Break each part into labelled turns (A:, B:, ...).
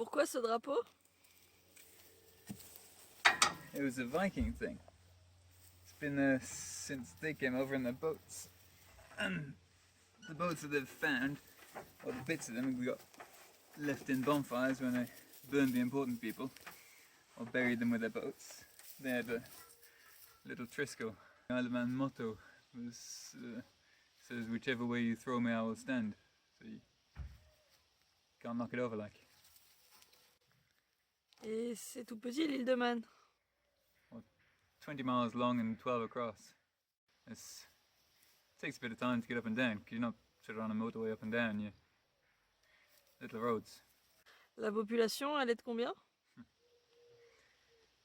A: Pourquoi ce drapeau?
B: It was a Viking thing. It's been there since they came over in their boats. And the boats that they've found, or the bits of them we got left in bonfires when they burned the important people, or buried them with their boats. They had a little triskel. The Isle of Man motto was, says, whichever way you throw me I will stand. So you can't knock it over like.
A: Et c'est tout petit l'île de Man.
B: 20 miles long and 12 across. It takes a bit of time to get up and down, because you're not sort of on a motorway up and down, you're little roads.
A: La population, elle est de combien?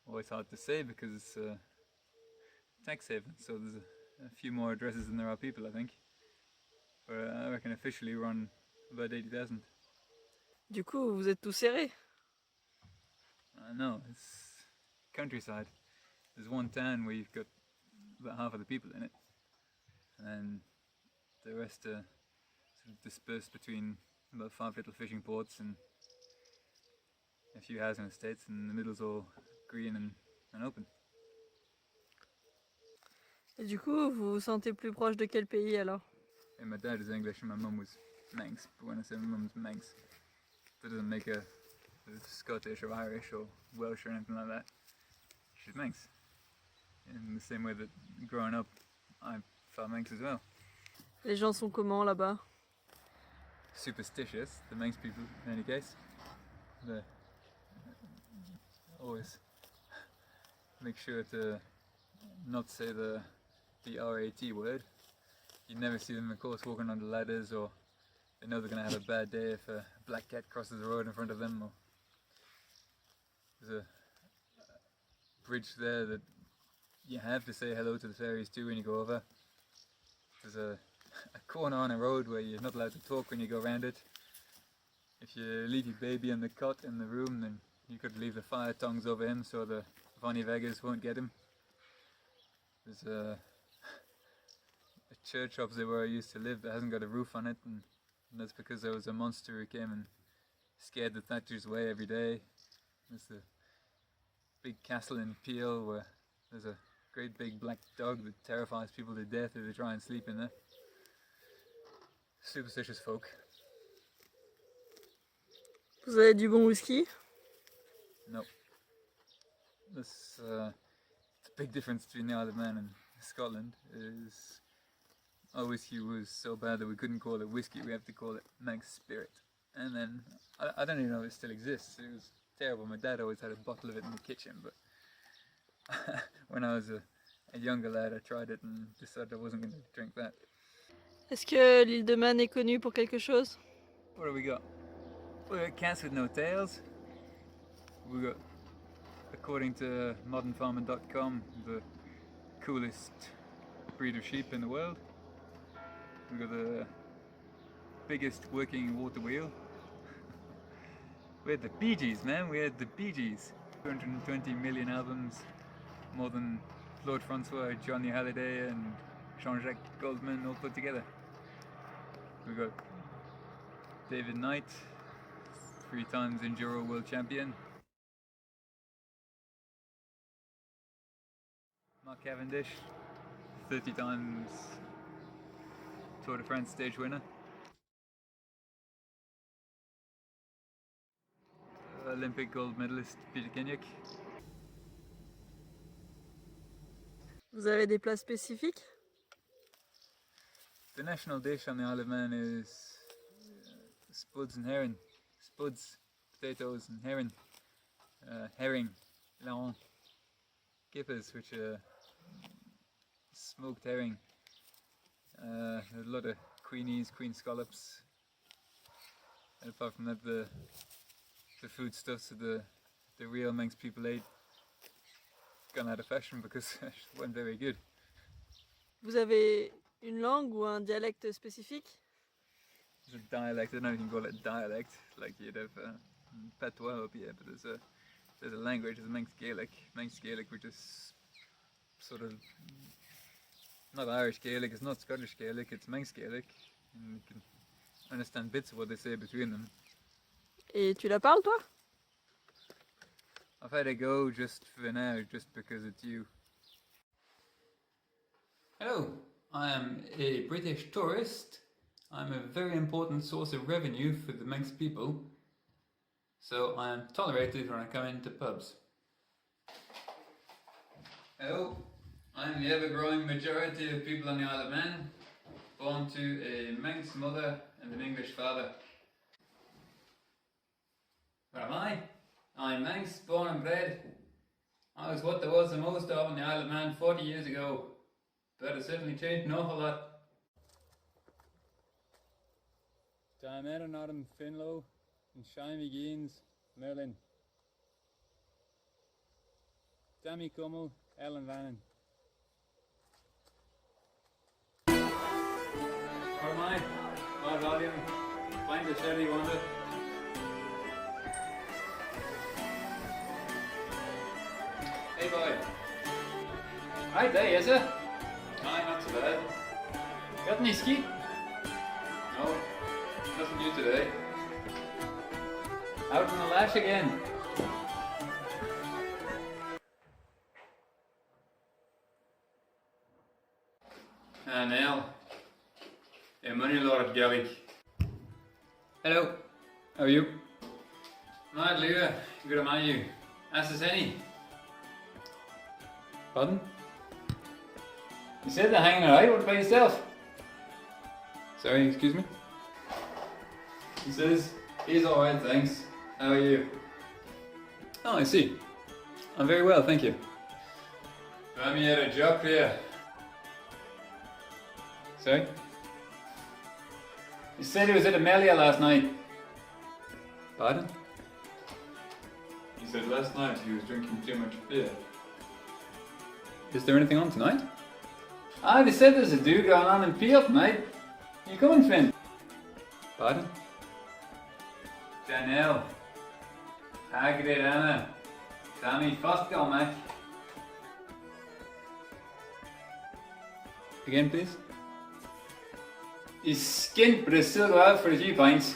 B: Always hard to say because it's a tax haven, so there's a few more addresses than there are people, I think. But I reckon officially we're on about 80,000.
A: Du coup, vous êtes tous serrés.
B: No, it's countryside. There's one town where you've got about half of the people in it, and the rest are sort of dispersed between about 5 little fishing ports and a few housing estates, and the middle's all green and open.
A: Et du coup, vous vous sentez plus proche de quel pays alors?
B: And my dad is English and my mum was Manx, but when I say my mum's Manx, that doesn't make her Scottish or Irish or Welsh or anything like that. She's Manx. In the same way that growing up, I felt Manx as well.
A: Les gens sont comment là-bas?
B: Superstitious, the Manx people in any case. They always make sure to not say the RAT word. You never see them, of course, walking on the ladders, or they know they're going to have a bad day if a black cat crosses the road in front of them. Or there's a bridge there that you have to say hello to the fairies too when you go over. There's a corner on a road where you're not allowed to talk when you go around it. If you leave your baby on the cot in the room, then you could leave the fire tongs over him so the Vonnie Vegas won't get him. There's a church opposite where I used to live that hasn't got a roof on it, and that's because there was a monster who came and scared the thatchers away every day. There's a big castle in Peel where there's a great big black dog that terrifies people to death if they try and sleep in there. Superstitious folk.
A: Vous avez du bon whisky?
B: No. This the big difference between the Isle of Man and Scotland is our whiskey was so bad that we couldn't call it whiskey, we have to call it Manx Spirit. And then, I don't even know if it still exists, it was terrible. My dad always had a bottle of it in the kitchen, but when I was a younger lad I tried it and decided I wasn't going to drink that.
A: Est-ce que l'île de Man est connue pour quelque chose?
B: What have we got? We got cats with no tails. We got, according to modernfarming.com, the coolest breed of sheep in the world. We got the biggest working water wheel. We had the Bee Gees, man. We had the Bee Gees. 220 million albums, more than Claude Francois, Johnny Hallyday, and Jean-Jacques Goldman all put together. We got David Knight, 3 times Enduro World Champion. Mark Cavendish, 30 times Tour de France stage winner. Olympic gold medalist Peter Kenyon.
A: Vous avez des plats spécifiques?
B: The national dish on the Isle of Man is spuds and herring. Spuds, potatoes and herring. Herring, larron. Kippers, which are smoked herring. A lot of queenies, queen scallops. And apart from that, the foodstuffs that the real Manx people ate gone out of fashion because it weren't very good.
A: Vous avez une langue ou un dialecte spécifique?
B: There's a dialect, I don't know if you can call it a dialect, like you'd have patois up here, but there's a language, there's a Manx Gaelic, which is sort of not Irish Gaelic, it's not Scottish Gaelic, it's Manx Gaelic, and you can understand bits of what they say between them.
A: Et tu la parles toi?
B: I've had to go just for now, just because it's you. Hello, I am a British tourist. I'm a very important source of revenue for the Manx people, so I am tolerated when I come into pubs. Hello, I'm the ever-growing majority of people on the Isle of Man, born to a Manx mother and an English father. What am I? I'm Manx, born and bred. I was what there was the most of on the Isle of Man 40 years ago, but it's certainly changed an awful lot. Time Adam Adam Finlow and Shimey Geens, Merlin. Tammy Cummel, Ellen Vannon. What am I? My volume. Find the Sherry Wonder. Hey boy. Right there, is it? Aye, not so bad. Got any ski? No, nothing new today. Out on the lash again. And now, a money lord Gaelic. Hello, how are you? Mad Lua, good am I you? Ask us any. Pardon? You said they're hanging out, what about yourself? Sorry, excuse me? He says, he's alright, thanks. How are you? Oh, I see. I'm very well, thank you. Let me had a job here. Sorry? You said he was at Amelia last night. Pardon? He said last night he was drinking too much beer. Is there anything on tonight? Ah, they said there's a do going on in Peel tonight. You coming, Finn? Pardon? Janelle. Hagrid Anna. Sammy Fosco, Mac. Again, please? He's skint, but he'll still go out for a few pints.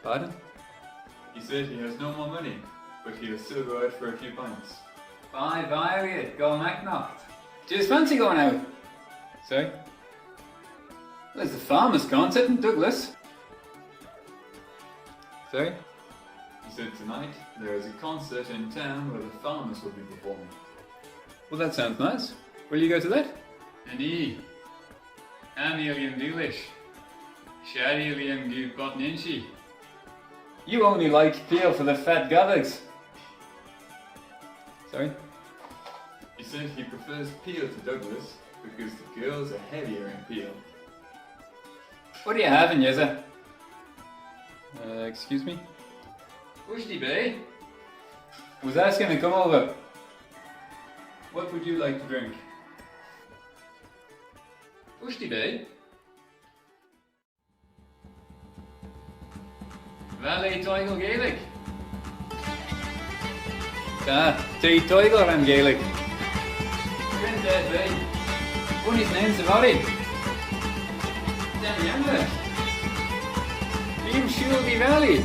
B: Pardon? He said he has no more money, but he'll still go out for a few pints. Bye, bye, go Macnocht. Do you fancy going out? Sorry? There's the Farmers Concert in Douglas. Sorry? He said tonight there is a concert in town where the farmers will be performing. Well, that sounds nice. Will you go to that? And he. Liam English. Shady Liam Gu Botninchi. You only like Peel for the fat gobbers. Sorry? He said he prefers Peel to Douglas because the girls are heavier in Peel. What are you having, Yeza? Excuse me? Ushti Bay? Was asking to come over. What would you like to drink? Ushti Bay? Valley Toigel Gaelic. Three Toigel and Gaelic. Granddad Bay. What his name's Savary? Danny Amber. Liam Shulby Valley.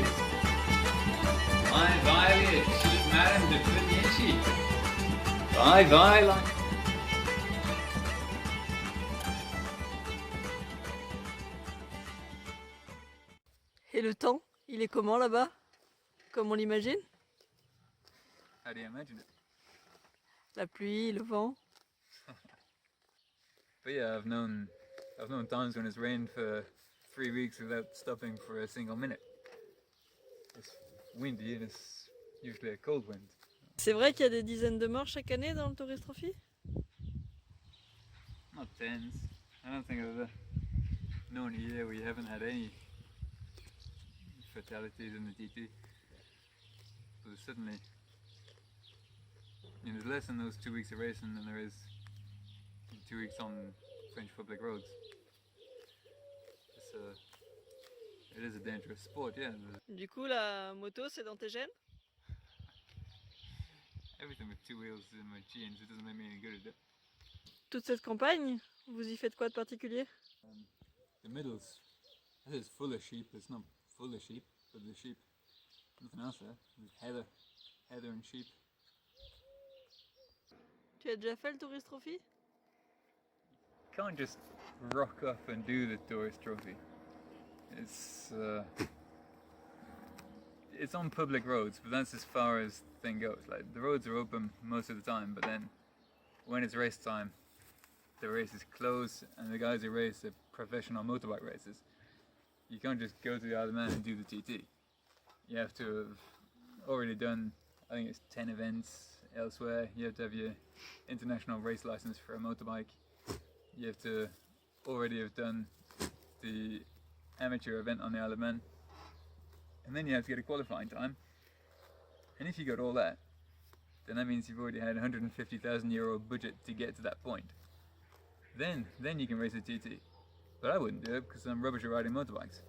B: My Violet, she's Madame de Punichi. Bye, Violet.
A: Et le temps, il est comment là-bas? Comme on l'imagine?
B: How do you imagine it?
A: La pluie, le vent.
B: But yeah, I've known times when it's rained for 3 weeks without stopping for a single minute. It's windy and it's usually a cold wind.
A: C'est vrai qu'il y a des dizaines de morts chaque année dans le Tourist Trophy?
B: Not tens. I don't think I've ever known a year where you haven't had any fatalities in the TT. But there's certainly, there's less in those 2 weeks of racing than there is in 2 weeks on French public roads. It is a dangerous sport, yeah.
A: Du coup, la moto, c'est dans tes gènes?
B: Everything with 2 wheels in my genes, it doesn't make me any good at it.
A: Toute cette campagne, vous y faites quoi de particulier?
B: The middle's, this is full of sheep. It's not full of sheep, but the sheep, nothing else there. There's heather and sheep.
A: Tu as déjà fait le Tourist Trophy?
B: Can't just rock up and do the tourist trophy. It's on public roads, but that's as far as the thing goes. Like, the roads are open most of the time, but then when it's race time, the race is closed, and the guys who race the professional motorbike races, you can't just go to the Isle of Man and do the TT. You have to have already done, I think it's 10 events elsewhere. You have to have your international race license for a motorbike. You have to already have done the amateur event on the Isle of Man. And then you have to get a qualifying time. And if you got all that, then that means you've already had €150,000 budget to get to that point. Then you can race a TT. But I wouldn't do it because I'm rubbish at riding motorbikes.